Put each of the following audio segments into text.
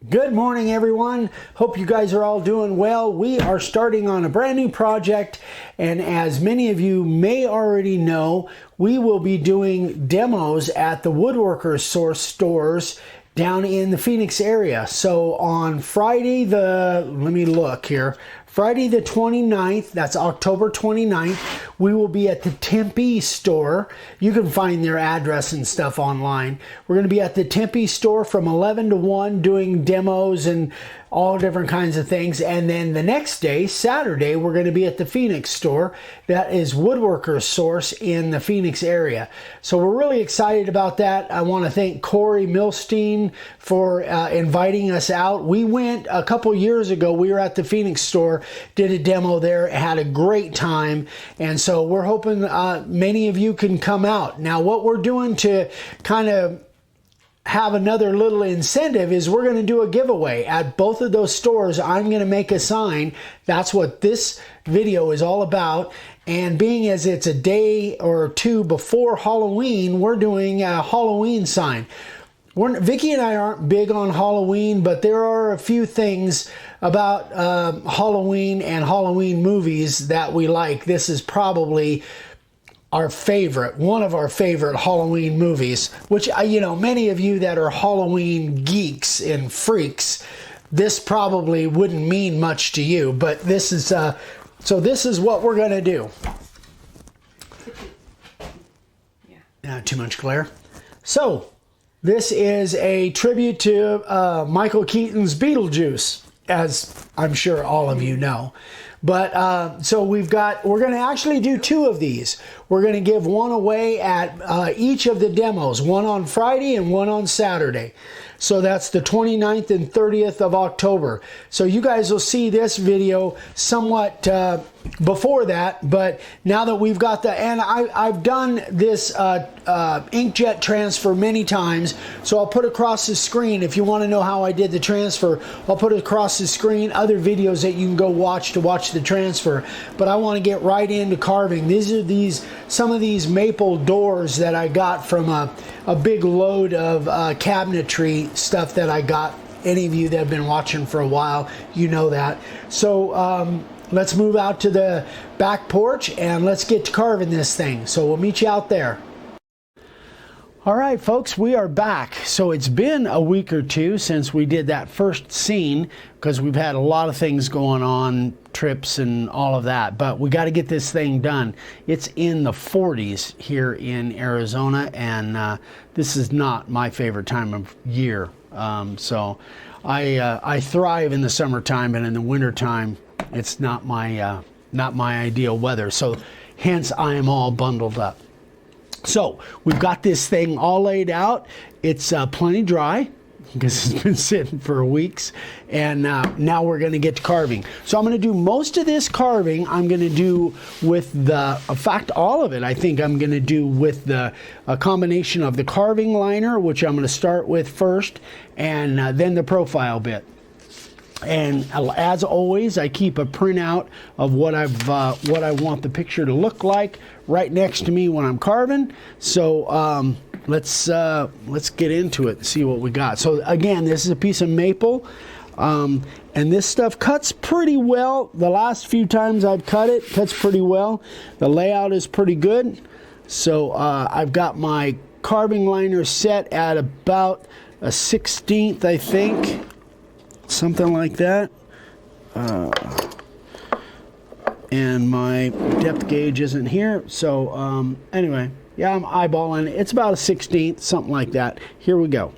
Good morning, everyone. Hope you guys are all doing well. We are starting on a brand new project, and as many of you may already know, we will be doing demos at the Woodworkers Source stores down in the Phoenix area. So on Friday Friday the 29th, that's October 29th, we will be at the Tempe store. You can find their address and stuff online. We're going to be at the Tempe store from 11 to 1 doing demos and all different kinds of things. And then the next day, Saturday, we're going to be at the Phoenix store. That is Woodworkers Source in the Phoenix area. So we're really excited about that. I want to thank Corey Milstein for inviting us out. We went a couple years ago. We were at the Phoenix store, did a demo there, had a great time. And so we're hoping many of you can come out. Now, what we're doing to kind of have another little incentive is we're going to do a giveaway at both of those stores. I'm going to make a sign. That's what this video is all about. And being as it's a day or two before Halloween, we're doing a Halloween sign. Vicki and I aren't big on Halloween, but there are a few things about Halloween and Halloween movies that we like. This is probably one of our favorite Halloween movies, which, many of you that are Halloween geeks and freaks, this probably wouldn't mean much to you, but this is, so this is what we're going to do. Yeah, too much glare. So, this is a tribute to Michael Keaton's Beetlejuice, as I'm sure all of you know. But so we're going to actually do two of these. We're going to give one away at each of the demos, one on Friday and one on Saturday. So that's the 29th and 30th of October. So you guys will see this video somewhat before that, but now that we've got and I've done this inkjet transfer many times, so I'll put across the screen, if you want to know how I did the transfer, I'll put across the screen other videos that you can go watch to watch the transfer. But I want to get right into carving. These are some of these maple doors that I got from a big load of cabinetry stuff that I got. Any of you that have been watching for a while, you know that. So let's move out to the back porch and let's get to carving this thing. So we'll meet you out there. All right, folks, we are back. So it's been a week or two since we did that first scene because we've had a lot of things going on, trips and all of that, but we got to get this thing done. It's in the 40s here in Arizona, and this is not my favorite time of year. So I thrive in the summertime, and in the wintertime, it's not my ideal weather. So hence I am all bundled up. So we've got this thing all laid out. It's plenty dry because it's been sitting for weeks, and now we're going to get to carving. So I'm going to do most of this carving. I'm going to do with in fact, all of it. I think I'm going to do with a combination of the carving liner, which I'm going to start with first, and then the profile bit. And as always, I keep a printout of what I want the picture to look like right next to me when I'm carving. So let's get into it and see what we got. So again, this is a piece of maple, and this stuff cuts pretty well. The last few times I've cut it, cuts pretty well. The layout is pretty good. So I've got my carving liner set at about a 1/16, I think. Something like that. And my depth gauge isn't here. So anyway, yeah, I'm eyeballing it. It's about a 1/16, something like that. Here we go.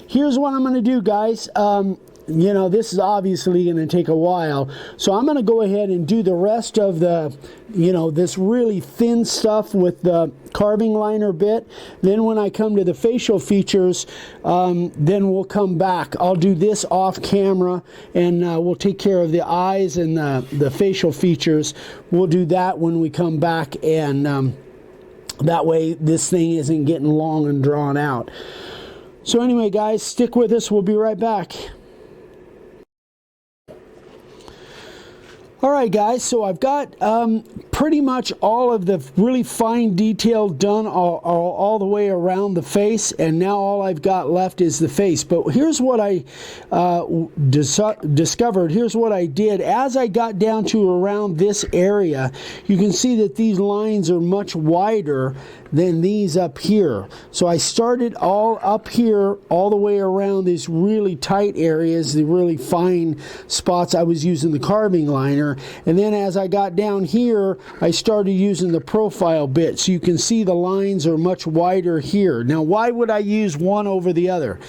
here's what I'm going to do, guys. You know, this is obviously going to take a while, so I'm going to go ahead and do the rest of the, you know, this really thin stuff with the carving liner bit. Then when I come to the facial features, then we'll come back. I'll do this off camera, and we'll take care of the eyes and the facial features. We'll do that when we come back, and that way this thing isn't getting long and drawn out. So anyway, guys, stick with us. We'll be right back. All right, guys, so I've got pretty much all of the really fine detail done all the way around the face, and now all I've got left is the face. But here's what I discovered. Here's what I did. As I got down to around this area, you can see that these lines are much wider than these up here. So I started all up here, all the way around these really tight areas, the really fine spots. I was using the carving liner, and then as I got down here, I started using the profile bit. So you can see the lines are much wider here. Now, why would I use one over the other?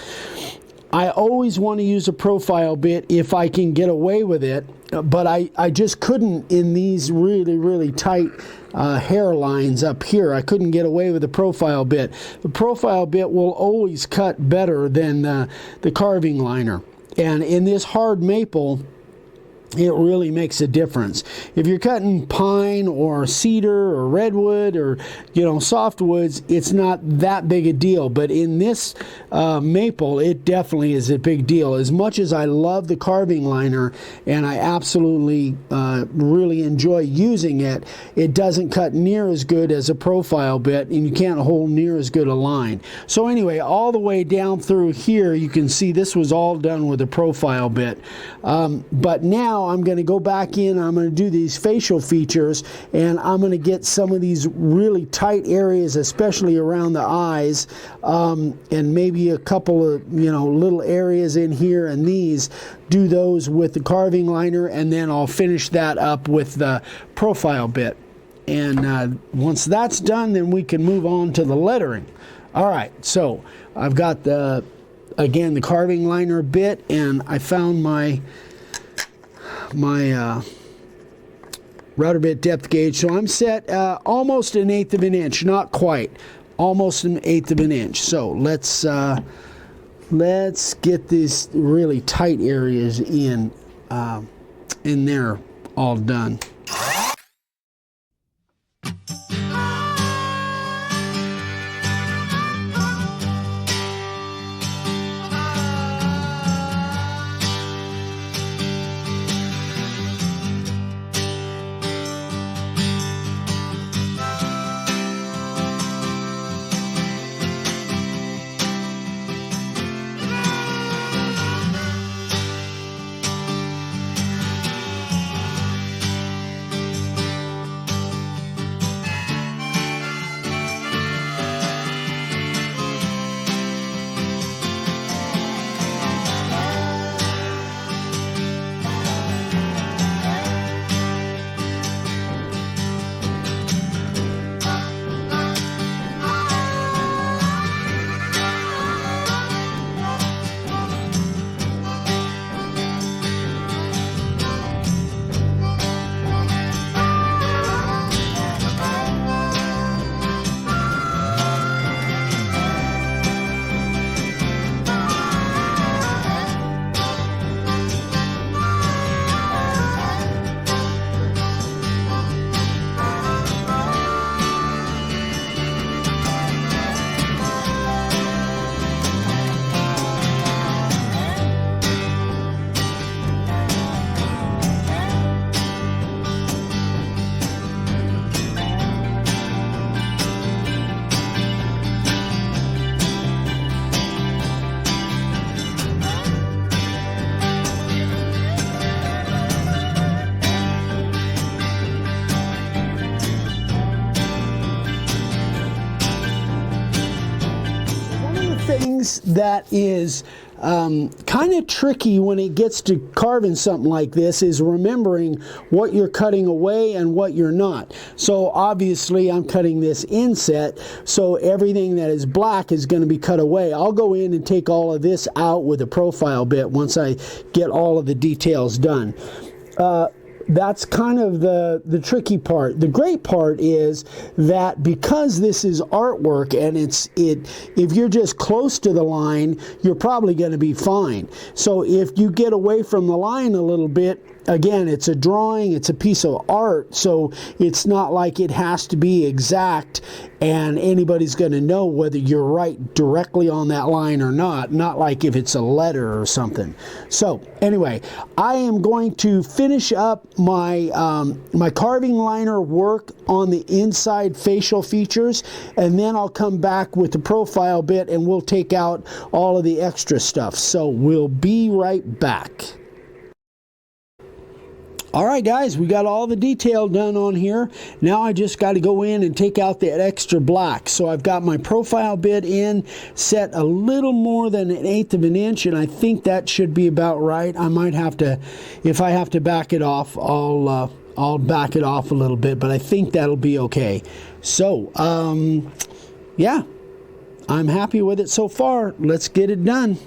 I always want to use a profile bit if I can get away with it, but I just couldn't in these really tight hairlines up here. I couldn't get away with the profile bit. The profile bit will always cut better than the carving liner. And in this hard maple, it really makes a difference. If you're cutting pine or cedar or redwood or, you know, softwoods, it's not that big a deal. But in this maple, it definitely is a big deal. As much as I love the carving liner and I absolutely really enjoy using it, it doesn't cut near as good as a profile bit, and you can't hold near as good a line. So anyway, all the way down through here, you can see this was all done with a profile bit. But now I'm going to go back in, I'm going to do these facial features, and I'm going to get some of these really tight areas, especially around the eyes, and maybe a couple of, you know, little areas in here, and these, do those with the carving liner, and then I'll finish that up with the profile bit. And once that's done, then we can move on to the lettering. All right, so I've got the, again, the carving liner bit, and I found my router bit depth gauge. So I'm set almost 1/8 of an inch, not quite, almost 1/8 of an inch. So let's get these really tight areas in there all done. things that is kind of tricky when it gets to carving something like this is remembering what you're cutting away and what you're not. So obviously I'm cutting this inset, so everything that is black is going to be cut away. I'll go in and take all of this out with a profile bit once I get all of the details done. That's kind of the tricky part. The great part is that because this is artwork and if you're just close to the line, you're probably going to be fine. So if you get away from the line a little bit, again, it's a drawing, it's a piece of art, so it's not like it has to be exact and anybody's going to know whether you're right directly on that line or not like if it's a letter or something. So anyway, I am going to finish up my my carving liner work on the inside facial features, and then I'll come back with the profile bit and we'll take out all of the extra stuff. So we'll be right back. Alright guys, we got all the detail done on here. Now I just got to go in and take out that extra black. So I've got my profile bit in, set a little more than 1/8 of an inch, and I think that should be about right. I might have to, if I have to back it off, I'll back it off a little bit, but I think that'll be okay. So, yeah, I'm happy with it so far. Let's get it done.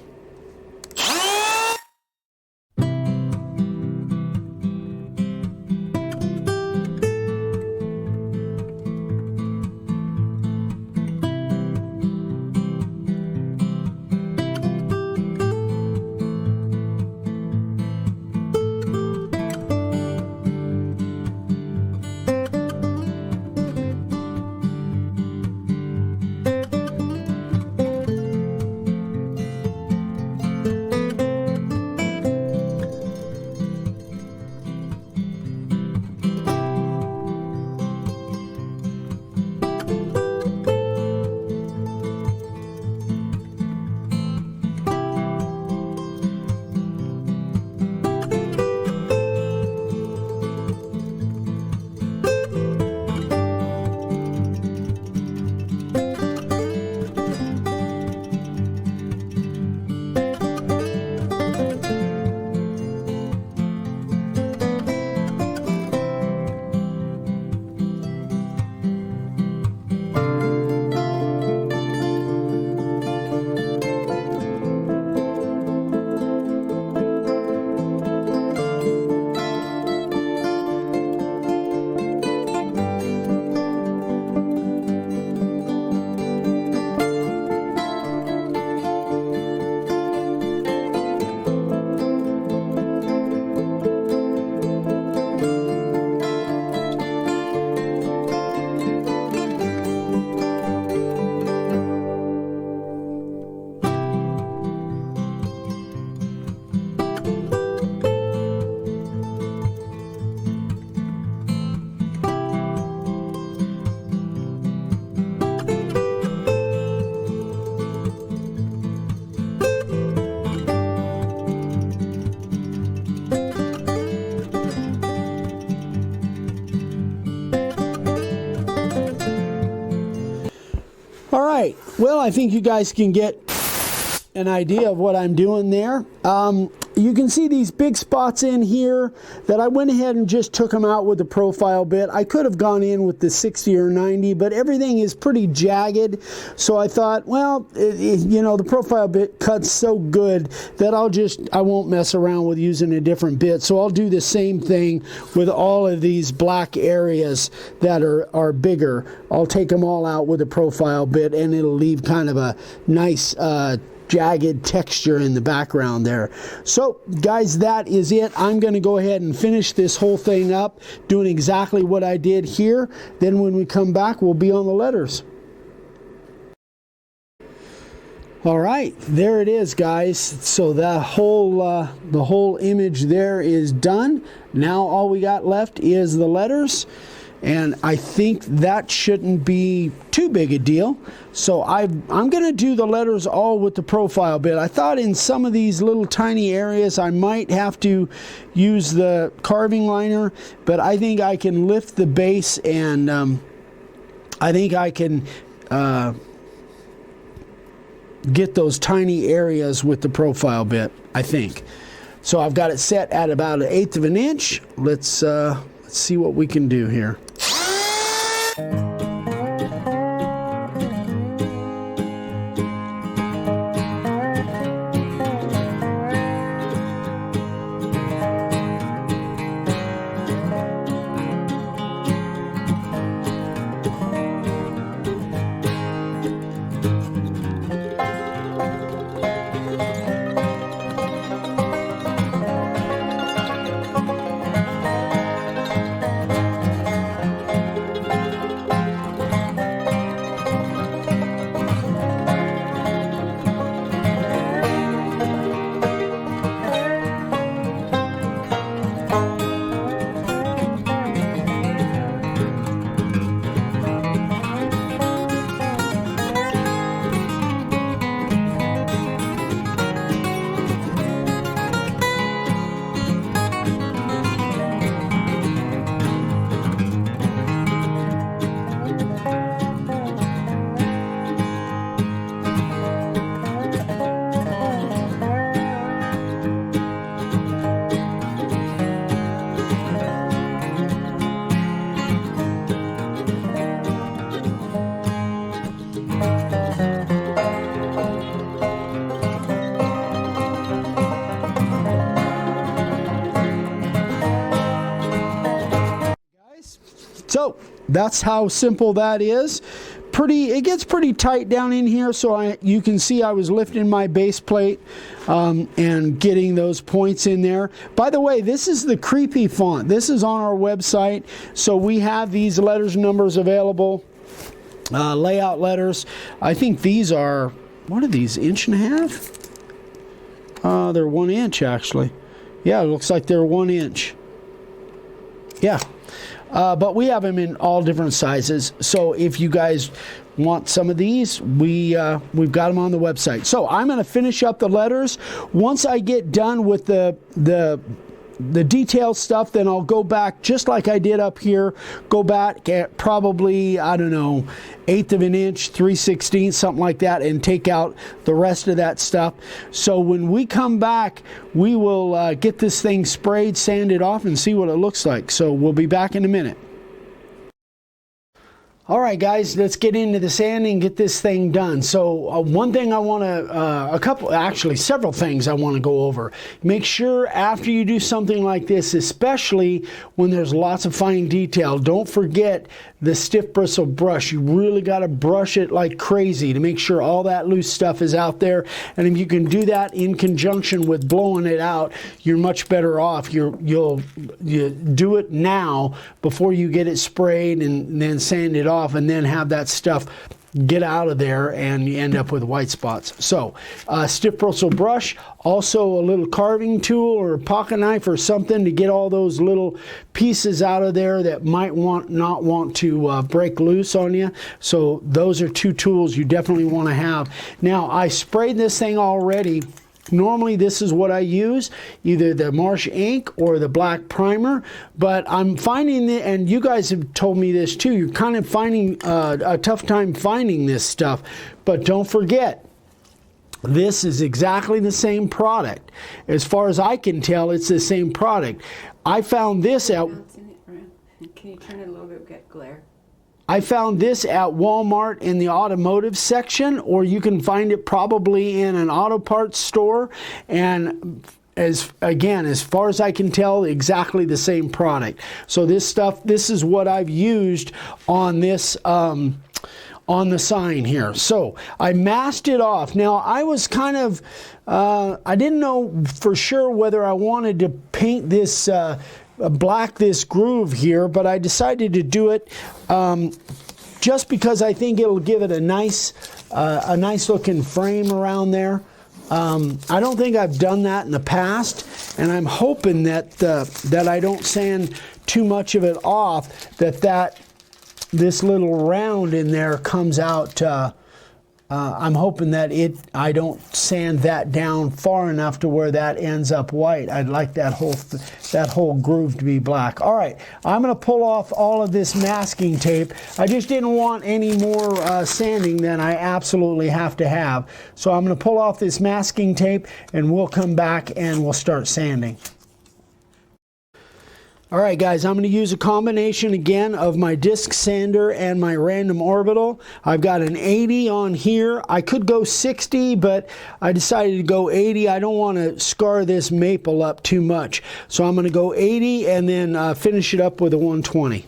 All right, well, I think you guys can get an idea of what I'm doing there. You can see these big spots in here that I went ahead and just took them out with the profile bit. I could have gone in with the 60 or 90, but everything is pretty jagged. So I thought, well, you know, the profile bit cuts so good that I won't mess around with using a different bit. So I'll do the same thing with all of these black areas that are bigger. I'll take them all out with a profile bit and it'll leave kind of a nice jagged texture in the background there. So guys, that is it. I'm going to go ahead and finish this whole thing up doing exactly what I did here. Then when we come back, we'll be on the letters. All right, there it is, guys. So the whole image there is done. Now all we got left is the letters. And I think that shouldn't be too big a deal. So I'm going to do the letters all with the profile bit. I thought in some of these little tiny areas I might have to use the carving liner, but I think I can lift the base and I think I can get those tiny areas with the profile bit, I think. So I've got it set at about 1/8 of an inch. Let's see what we can do here. So that's how simple that is. It gets pretty tight down in here, so you can see I was lifting my base plate and getting those points in there. By the way, this is the creepy font. This is on our website, so we have these letters and numbers available, layout letters. I think these are, what are these, 1.5 inches? They're 1 inch actually. Yeah, it looks like they're 1 inch. Yeah. But we have them in all different sizes. So if you guys want some of these, we've got them on the website. So I'm going to finish up the letters. Once I get done with the detailed stuff, then I'll go back just like I did up here. Go back at probably, I don't know, 1/8 of an inch, 3/16, something like that, and take out the rest of that stuff. So when we come back, we will get this thing sprayed, sanded off, and see what it looks like. So we'll be back in a minute. All right, guys, let's get into the sanding and get this thing done. So one thing I want to, several things I want to go over. Make sure after you do something like this, especially when there's lots of fine detail, don't forget the stiff bristle brush. You really got to brush it like crazy to make sure all that loose stuff is out there. And if you can do that in conjunction with blowing it out, you're much better off. You do it now before you get it sprayed and then sand it off, and then have that stuff get out of there and you end up with white spots. So stiff bristle brush, also a little carving tool or a pocket knife or something to get all those little pieces out of there that might not want to break loose on you. So those are two tools you definitely want to have. Now I sprayed this thing already. Normally this is what I use, either the Marsh ink or the black primer, but I'm finding that, and you guys have told me this too, you're kind of finding a tough time finding this stuff. But don't forget, this is exactly the same product. As far as I can tell, it's the same product. I found this at... Can you turn it a little bit, get glare? I found this at Walmart in the automotive section, or you can find it probably in an auto parts store. And as far as I can tell, exactly the same product. So this is what I've used on this on the sign here. So I masked it off. Now I was kind of I didn't know for sure whether I wanted to paint this black this groove here, but I decided to do it just because I think it'll give it a nice looking frame around there. I don't think I've done that in the past, and I'm hoping that that I don't sand too much of it off, that this little round in there comes out I'm hoping that I don't sand that down far enough to where that ends up white. I'd like that whole groove to be black. All right, I'm going to pull off all of this masking tape. I just didn't want any more sanding than I absolutely have to have. So I'm going to pull off this masking tape and we'll come back and we'll start sanding. All right, guys, I'm going to use a combination again of my disc sander and my random orbital. I've got an 80 on here. I could go 60, but I decided to go 80. I don't want to scar this maple up too much. So I'm going to go 80 and then finish it up with a 120.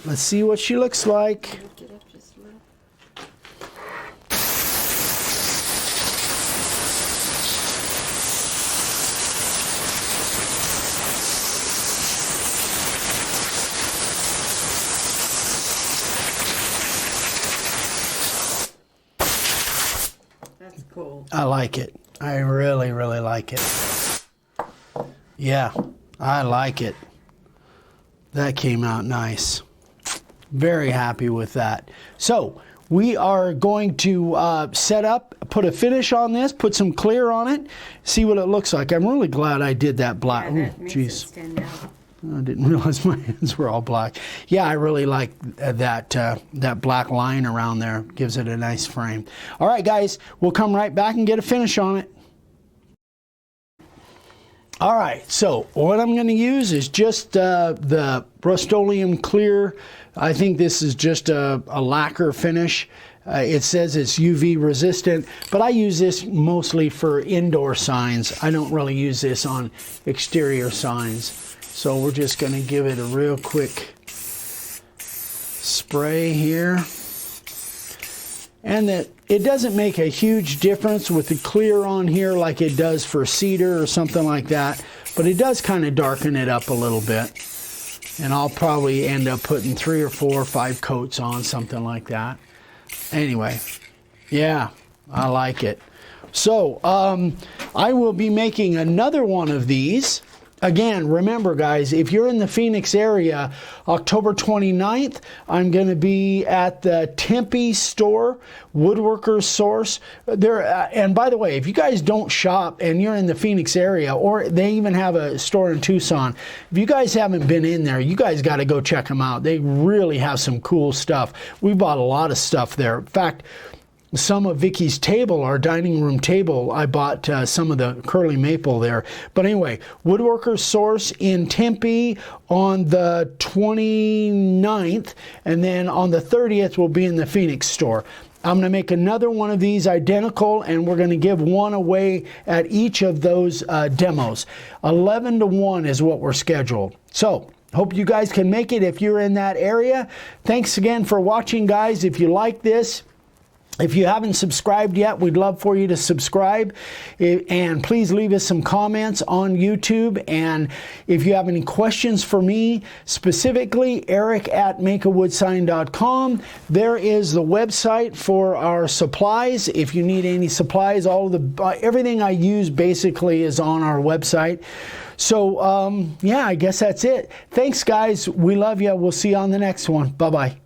Let's see what she looks like. Lift it up just a little. That's cool. I like it. I really, really like it. Yeah, I like it. That came out nice. Very happy with that. So we are going to set up, put a finish on this, put some clear on it, see what it looks like. I'm really glad I did that black. Yeah, that Oh, makes jeez. it stand out. I didn't realize my hands were all black. Yeah, I really like that black line around there. Gives it a nice frame. All right, guys, we'll come right back and get a finish on it. All right, so what I'm going to use is just the Rust-Oleum Clear. I think this is just a lacquer finish. It says it's UV resistant, but I use this mostly for indoor signs. I don't really use this on exterior signs. So we're just going to give it a real quick spray here. And that it doesn't make a huge difference with the clear on here like it does for cedar or something like that. but it does kind of darken it up a little bit. And I'll probably end up putting 3 or 4 or 5 coats on, something like that. Anyway, yeah, I like it. So I will be making another one of these. Again, remember guys, if you're in the Phoenix area, October 29th, I'm going to be at the Tempe store, Woodworker's Source. And by the way, if you guys don't shop and you're in the Phoenix area, or they even have a store in Tucson, if you guys haven't been in there, you guys got to go check them out. They really have some cool stuff. We bought a lot of stuff there. In fact, some of Vicky's table, our dining room table, I bought some of the curly maple there. But anyway, Woodworker's Source in Tempe on the 29th, and then on the 30th we'll be in the Phoenix store. I'm going to make another one of these identical, and we're going to give one away at each of those demos. 11 to 1 is what we're scheduled. So hope you guys can make it if you're in that area. Thanks again for watching, guys. If you like this, if you haven't subscribed yet, we'd love for you to subscribe, and please leave us some comments on YouTube. And if you have any questions for me, specifically eric@makeawoodssign.com. There is the website for our supplies. If you need any supplies, everything I use basically is on our website. So yeah, I guess that's it. Thanks guys, we love you. We'll see you on the next one. Bye-bye.